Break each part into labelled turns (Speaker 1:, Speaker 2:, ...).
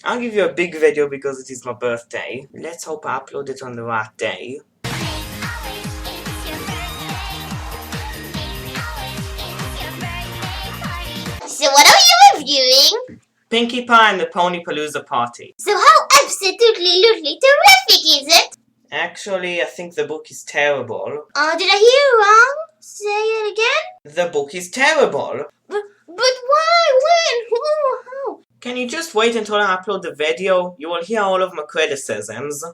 Speaker 1: I'll give you a big video because it is my birthday. Let's hope I upload it on the right day.
Speaker 2: So what are you reviewing?
Speaker 1: Pinkie Pie and the Ponypalooza party.
Speaker 2: So how absolutely terrific is it?
Speaker 1: Actually, I think the book is terrible.
Speaker 2: Did I hear you wrong? Say it again?
Speaker 1: The book is terrible.
Speaker 2: But why? When? Who? How?
Speaker 1: Can you just wait until I upload the video? You will hear all of my criticisms.
Speaker 2: Ooh,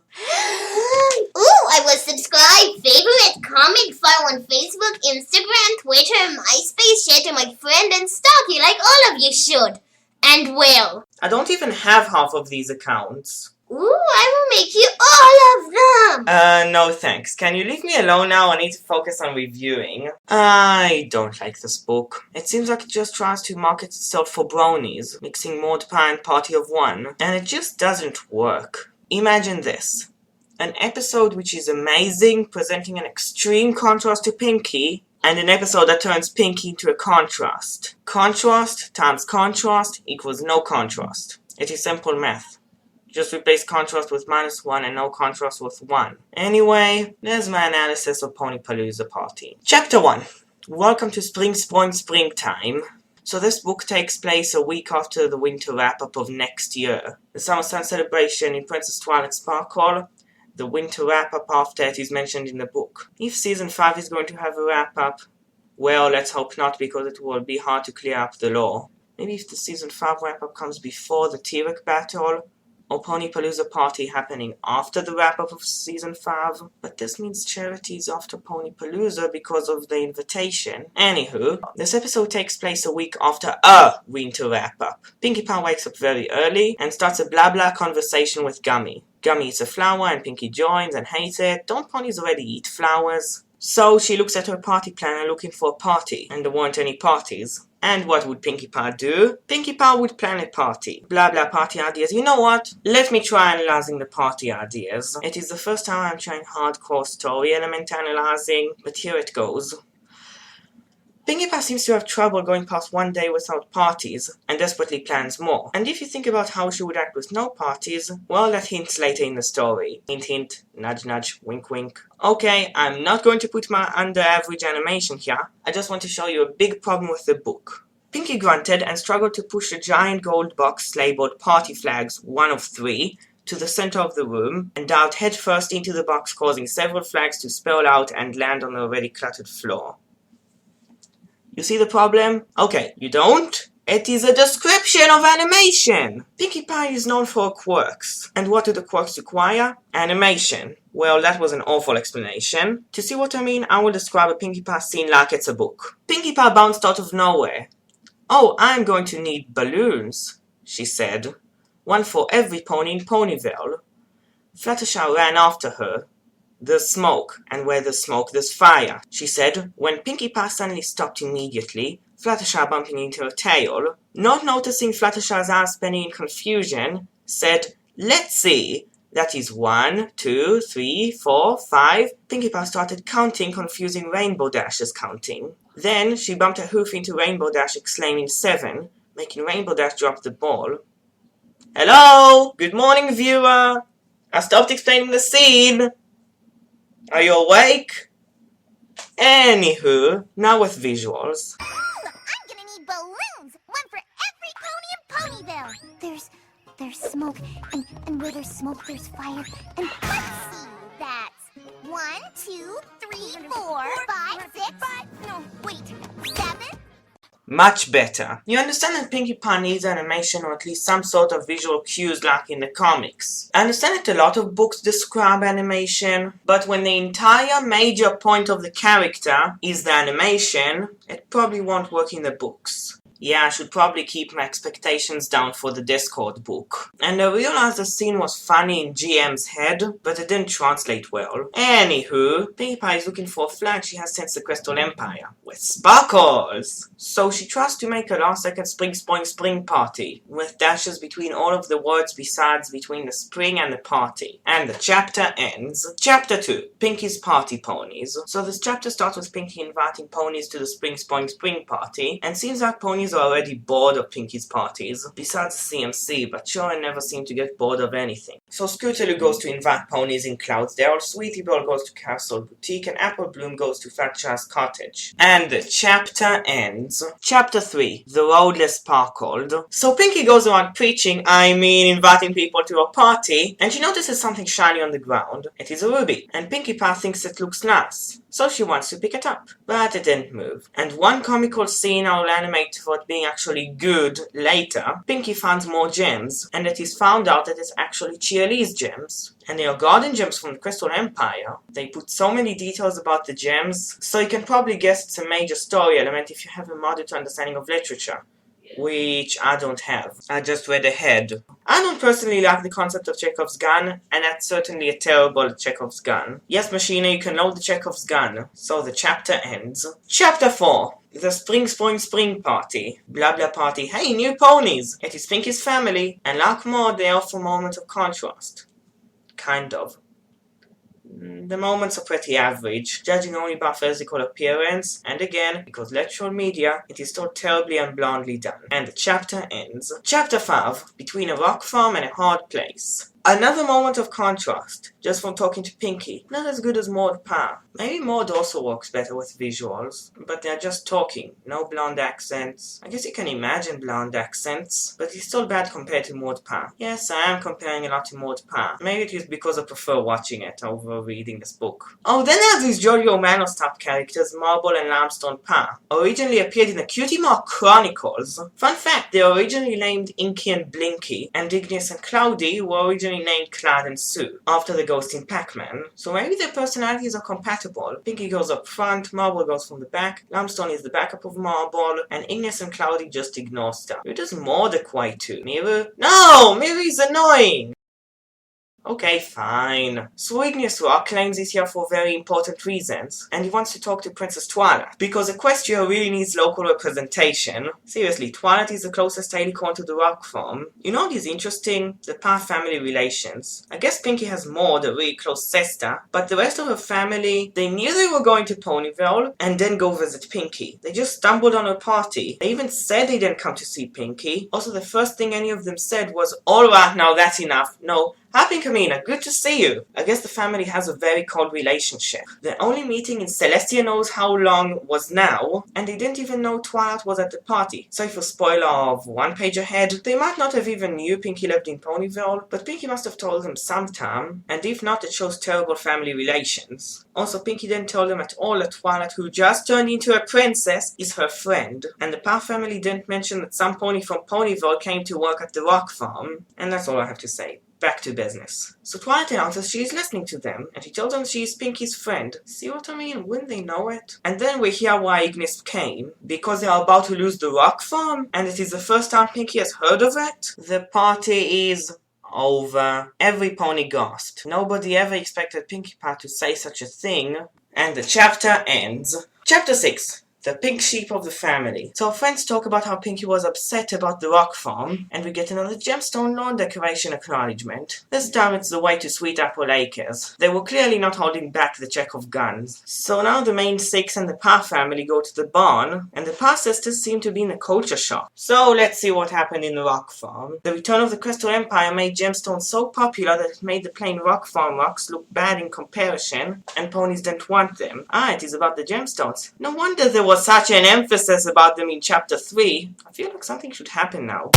Speaker 2: I will subscribe, favorite, comment, follow on Facebook, Instagram, Twitter, MySpace, share to my friend, and stalk you like all of you should. And will.
Speaker 1: I don't even have half of these accounts.
Speaker 2: Ooh, I will make you all of them!
Speaker 1: No thanks. Can you leave me alone now? I need to focus on reviewing. I don't like this book. It seems like it just tries to market itself for bronies, mixing Maud Pie and Party of One, and it just doesn't work. Imagine this. An episode which is amazing, presenting an extreme contrast to Pinkie, and an episode that turns Pinkie into a contrast. Contrast times contrast equals no contrast. It is simple math. Just replace contrast with -1 and no contrast with 1. Anyway, there's my analysis of Ponypalooza Party. Chapter 1. Welcome to springtime. So this book takes place a week after the winter wrap-up of next year. The Summer Sun celebration in Princess Twilight Sparkle. The winter wrap-up after it is mentioned in the book. If Season 5 is going to have a wrap-up, well, let's hope not, because it will be hard to clear up the lore. Maybe if the Season 5 wrap-up comes before the T-Rex battle, or Ponypalooza Party happening after the wrap-up of Season 5, but this means Charity is after Ponypalooza because of the invitation. Anywho, this episode takes place a week after a winter wrap-up. Pinkie Pie wakes up very early and starts a blah-blah conversation with Gummy. Gummy eats a flower and Pinkie joins and hates it. Don't ponies already eat flowers? So she looks at her party planner looking for a party, and there weren't any parties. And what would Pinkie Pie do? Pinkie Pie would plan a party. Blah blah party ideas. You know what? Let me try analyzing the party ideas. It is the first time I'm trying hardcore story element analyzing, but here it goes. Pinkie Pie seems to have trouble going past one day without parties, and desperately plans more. And if you think about how she would act with no parties, well, that hints later in the story. Hint hint, nudge nudge, wink wink. Okay, I'm not going to put my under-average animation here. I just want to show you a big problem with the book. Pinkie grunted and struggled to push a giant gold box labeled Party Flags 1 of 3 to the center of the room, and dived headfirst into the box, causing several flags to spill out and land on the already cluttered floor. You see the problem? Okay, you don't? It is a description of animation! Pinkie Pie is known for her quirks. And what do the quirks require? Animation. Well, that was an awful explanation. To see what I mean, I will describe a Pinkie Pie scene like it's a book. Pinkie Pie bounced out of nowhere. Oh, I'm going to need balloons, she said. One for every pony in Ponyville. Fluttershy ran after her. There's smoke, and where there's smoke, there's fire, she said, when Pinkie Pie suddenly stopped immediately, Fluttershy bumping into her tail. Not noticing Fluttershy's eyes spinning in confusion, said, "Let's see. That is 1, 2, 3, 4, 5. Pinkie Pie started counting, confusing Rainbow Dash's counting. Then she bumped her hoof into Rainbow Dash, exclaiming 7, making Rainbow Dash drop the ball. Hello! Good morning, viewer! I stopped explaining the scene! Are you awake? Anywho, now with visuals.
Speaker 3: Oh, I'm gonna need balloons! One for every pony in Ponyville! There's smoke, and where there's smoke, there's fire, and let's see, that's 1, 2, 3, 4, 5, 6, no, wait, 7?
Speaker 1: Much better. You understand that Pinkie Pie needs animation or at least some sort of visual cues like in the comics. I understand that a lot of books describe animation, but when the entire major point of the character is the animation, it probably won't work in the books. Yeah, I should probably keep my expectations down for the Discord book. And I realized the scene was funny in GM's head, but it didn't translate well. Anywho, Pinkie Pie is looking for a flag she has since the Crystal Empire, with sparkles! So she tries to make a last-second spring party, with dashes between all of the words besides between the spring and the party. And the chapter ends. Chapter 2, Pinkie's Party Ponies. So this chapter starts with Pinkie inviting ponies to the spring party, and seems like ponies ponies are already bored of Pinkie's parties, besides the CMC, but sure never seem to get bored of anything. So Scootaloo goes to invite ponies in Cloudsdale, Sweetie Belle goes to Castle Boutique, and Apple Bloom goes to Thatcher's Cottage. And the chapter ends. Chapter 3, The Roadless Parkold. So Pinkie goes around preaching, inviting people to a party, and she notices something shiny on the ground. It is a ruby, and Pinkie Pie thinks it looks nice, so she wants to pick it up, but it didn't move. And one comical scene I'll animate for it being actually good later, Pinkie finds more gems, and it is found out that it's actually Cheerlee's gems. And they are garden gems from the Crystal Empire. They put so many details about the gems, so you can probably guess it's a major story element if you have a moderate understanding of literature. Which I don't have. I just read ahead. I don't personally like the concept of Chekhov's gun, and that's certainly a terrible Chekhov's gun. Yes, Machina, you can load the Chekhov's gun. So the chapter ends. Chapter 4. The Spring Party. Blah blah party. Hey, new ponies! It is Pinkie's family, and like Maud, they offer a moment of contrast. Kind of. The moments are pretty average, judging only by physical appearance, and again, because literal media, it is still terribly and blondly done. And the chapter ends. Chapter 5, Between a Rock Farm and a Hard Place. Another moment of contrast, just from talking to Pinkie. Not as good as Maud Parr. Maybe Maud also works better with visuals, but they're just talking, no blonde accents. I guess you can imagine blonde accents, but it's still bad compared to Maud Parr. Yes, I am comparing a lot to Maud Parr. Maybe it is because I prefer watching it over reading this book. Oh, then there are these Jolly Romano type characters, Marble and Limestone Parr. Originally appeared in the Cutie Mark Chronicles. Fun fact, they were originally named Inky and Blinky, and Igneous and Cloudy were originally named Clad and Sue, after the ghost in Pac-Man. So maybe their personalities are compatible. Pinkie goes up front, Marble goes from the back, Limestone is the backup of Marble, and Igneous and Cloudy just ignore stuff. Who does Maud equate to? Mirror? No! Mirror's annoying! Okay, fine. So Igneous Rock claims he's here for very important reasons, and he wants to talk to Princess Twilight, because Equestria really needs local representation. Seriously, Twilight is the closest alicorn to the rock farm. You know what is interesting? The Parr family relations. I guess Pinkie has Maud, a really close sister, but the rest of her family, they knew they were going to Ponyville, and then go visit Pinkie. They just stumbled on her party. They even said they didn't come to see Pinkie. Also, the first thing any of them said was, "Alright, now that's enough. No, Happy Kamina, good to see you." I guess the family has a very cold relationship. The only meeting in Celestia knows how long was now, and they didn't even know Twilight was at the party. Sorry for spoiler of one page ahead. They might not have even knew Pinkie lived in Ponyville, but Pinkie must have told them sometime, and if not, it shows terrible family relations. Also, Pinkie didn't tell them at all that Twilight, who just turned into a princess, is her friend, and the Parr family didn't mention that some pony from Ponyville came to work at the rock farm, and that's all I have to say. Back to business. So Twilight announces she is listening to them, and she tells them she is Pinkie's friend. See what I mean? Wouldn't they know it? And then we hear why Ignis came. Because they are about to lose the rock farm, and it is the first time Pinkie has heard of it. The party is over. Every pony gasped. Nobody ever expected Pinkie Pie to say such a thing. And the chapter ends. Chapter 6. The pink sheep of the family. So our friends talk about how Pinkie was upset about the rock farm, and we get another gemstone lawn decoration acknowledgement. This time it's the way to Sweet Apple Acres. They were clearly not holding back the Chekhov guns. So now the main six and the Parr family go to the barn, and the Parr sisters seem to be in a culture shock. So let's see what happened in the rock farm. The return of the Crystal Empire made gemstones so popular that it made the plain rock farm rocks look bad in comparison, and ponies didn't want them. It is about the gemstones. No wonder there was such an emphasis about them in chapter 3. I feel like something should happen now.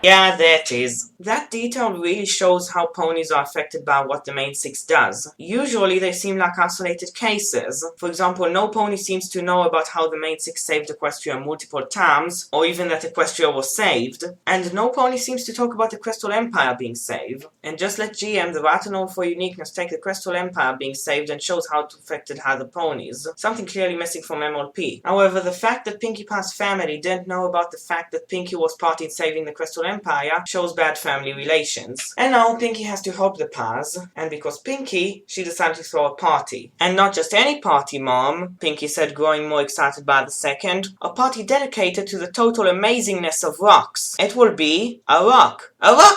Speaker 1: Yeah, there it is. That detail really shows how ponies are affected by what the main six does. Usually they seem like isolated cases. For example, no pony seems to know about how the main six saved Equestria multiple times, or even that Equestria was saved. And no pony seems to talk about the Crystal Empire being saved. And just let GM, the writer for uniqueness, take the Crystal Empire being saved and shows how it affected other ponies. Something clearly missing from MLP. However, the fact that Pinkie Pie's family didn't know about the fact that Pinkie was part in saving the Crystal Empire shows bad family relations. And now Pinkie has to help the Parrs, and because Pinkie, she decided to throw a party. And not just any party, Mom, Pinkie said, growing more excited by the second. A party dedicated to the total amazingness of rocks. It will be a rock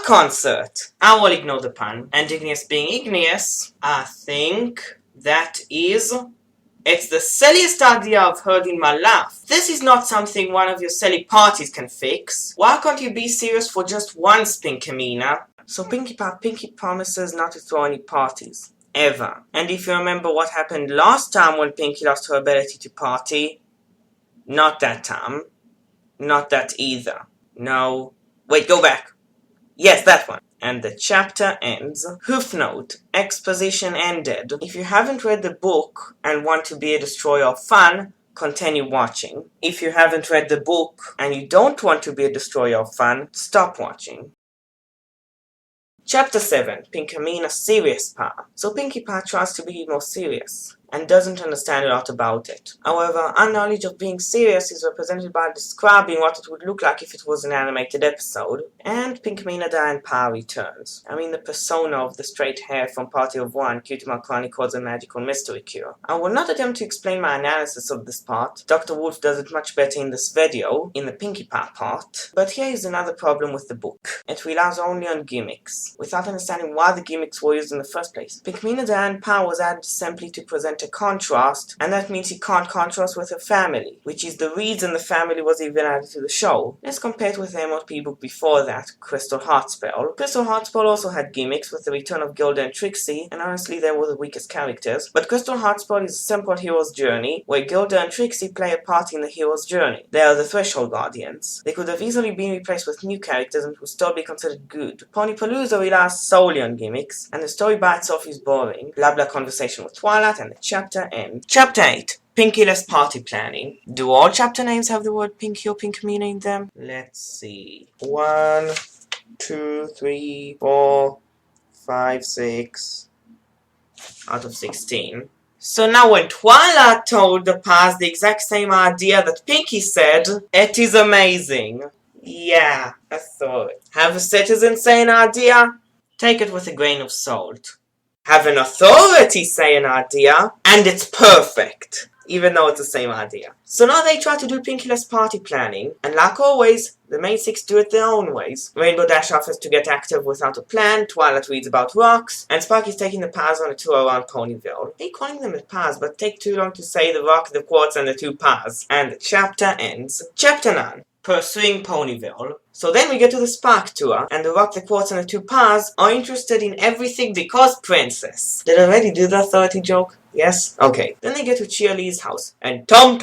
Speaker 1: concert. I will ignore the pun. And Igneous being Igneous, I think that is It's the silliest idea I've heard in my life. This is not something one of your silly parties can fix. Why can't you be serious for just once, Pinkamena? So Pinkie promises not to throw any parties. Ever. And if you remember what happened last time when Pinkie lost her ability to party, not that time. Not that either. No. Wait, go back. Yes, that one. And the chapter ends. Hoof note. Exposition ended. If you haven't read the book and want to be a destroyer of fun, continue watching. If you haven't read the book and you don't want to be a destroyer of fun, stop watching. Chapter 7. Pinkamena's serious power. So Pinkie Pie tries to be more serious and doesn't understand a lot about it. However, our knowledge of being serious is represented by describing what it would look like if it was an animated episode, and Pinkamena Diane Power returns. I mean the persona of the straight hair from Party of One, Cutie Mark Chronicles a Magical Mystery Cure. I will not attempt to explain my analysis of this part. Dr. Wolf does it much better in this video, in the Pinkie Pie part, but here is another problem with the book. It relies only on gimmicks, without understanding why the gimmicks were used in the first place. Pinkamena Diane Power was added simply to present a contrast, and that means he can't contrast with her family, which is the reason the family was even added to the show. Let's compare it with the MLP book before that, Crystal Heartspell. Crystal Heartspell also had gimmicks with the return of Gilda and Trixie, and honestly they were the weakest characters, but Crystal Heartspell is a simple hero's journey, where Gilda and Trixie play a part in the hero's journey. They are the Threshold Guardians. They could have easily been replaced with new characters and would still be considered good. Ponypalooza relies solely on gimmicks, and the story by itself is boring. Blah blah conversation with Twilight, and the chapter ends. Chapter 8. Pinkie-less party planning. Do all chapter names have the word Pinkie or Pinkamena in them? Let's see. 1, 2, 3, 4, 5, 6 out of 16. So now when Twilight told the past the exact same idea that Pinkie said, it is amazing. Yeah, I thought it. Have a citizen say an idea? Take it with a grain of salt. Have an authority say an idea, and it's perfect, even though it's the same idea. So now they try to do Pinkie-less party planning, and like always, the main six do it their own ways. Rainbow Dash offers to get active without a plan, Twilight reads about rocks, and Sparky's taking the Paz on a tour around Ponyville. They calling them the Paz, but take too long to say the rock, the quartz, and the two Paz. And the chapter ends. Chapter 9. Pursuing Ponyville. So then we get to the Spark Tour, and the Rock, the Quartz, and the two Paz are interested in everything because Princess. Did I already do the authority joke? Yes? Okay. Then they get to Cheerlee's house, and Tom,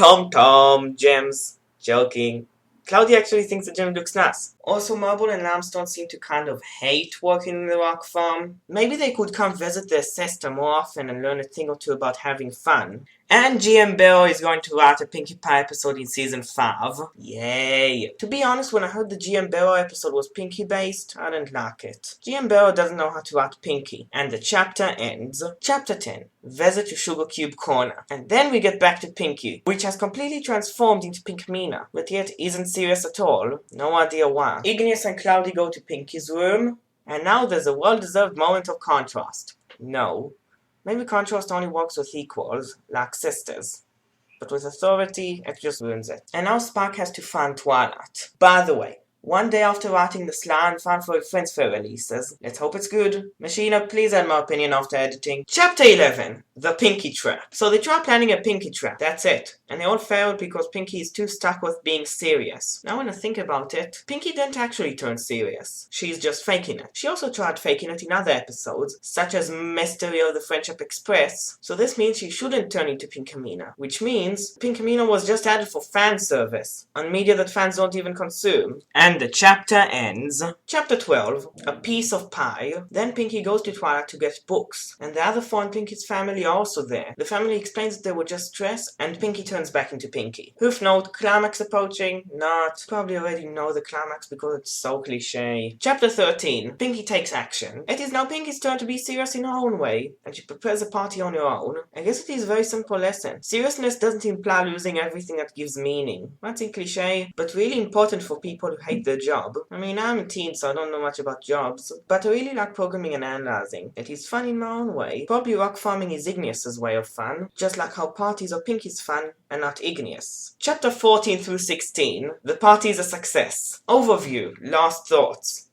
Speaker 1: gems. Joking. Cloudy actually thinks the gem looks nice. Also, Marble and Limestone seem to kind of hate working in the rock farm. Maybe they could come visit their sister more often and learn a thing or two about having fun. And GM Barrow is going to write a Pinkie Pie episode in season 5. Yay! To be honest, when I heard the GM Barrow episode was Pinkie based, I didn't like it. GM Barrow doesn't know how to write Pinkie. And the chapter ends. Chapter 10. Visit to Sugar Cube Corner. And then we get back to Pinkie, which has completely transformed into Pinkamena, but yet isn't serious at all. No idea why. Igneous and Cloudy go to Pinkie's room, and now there's a well-deserved moment of contrast. No. Maybe contrast only works with equals, like sisters. But with authority, it just ruins it. And now Spark has to find Twilight. By the way, one day after writing the Sly and Fun for Friends Fair releases. Let's hope it's good. Machina, please add my opinion after editing. Chapter 11. The Pinkie Trap. So they try planning a Pinkie Trap, that's it. And they all failed because Pinkie is too stuck with being serious. Now when I think about it, Pinkie didn't actually turn serious. She's just faking it. She also tried faking it in other episodes, such as Mystery of the Friendship Express. So this means she shouldn't turn into Pinkamena. Which means Pinkamena was just added for fan service, on media that fans don't even consume. And the chapter ends. Chapter 12. A Piece of Pie. Then Pinkie goes to Twilight to get books. And the other four in Pinkie's family are also there. The family explains that they were just stressed, and Pinkie turns back into Pinkie. Hoof note, climax approaching? Not. Probably already know the climax because it's so cliche. Chapter 13. Pinkie takes action. It is now Pinkie's turn to be serious in her own way, and she prepares a party on her own. I guess it is a very simple lesson. Seriousness doesn't imply losing everything that gives meaning. That's a cliche, but really important for people who hate their job. I mean, I'm a teen, so I don't know much about jobs, but I really like programming and analyzing. It is fun in my own way. Probably rock farming is Igneous's way of fun, just like how parties are Pinkie's fun and not Igneous. Chapter 14 through 16. The party is a success. Overview. Last thoughts.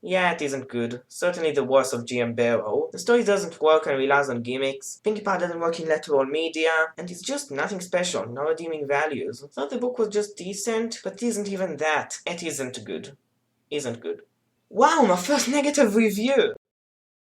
Speaker 1: Yeah, it isn't good. Certainly the worst of GM Barrow. The story doesn't work and relies on gimmicks. Pinkie Pie doesn't work in literal media, and it's just nothing special, no redeeming values. Thought the book was just decent, but it isn't even that. It isn't good. Isn't good. Wow, my first negative review!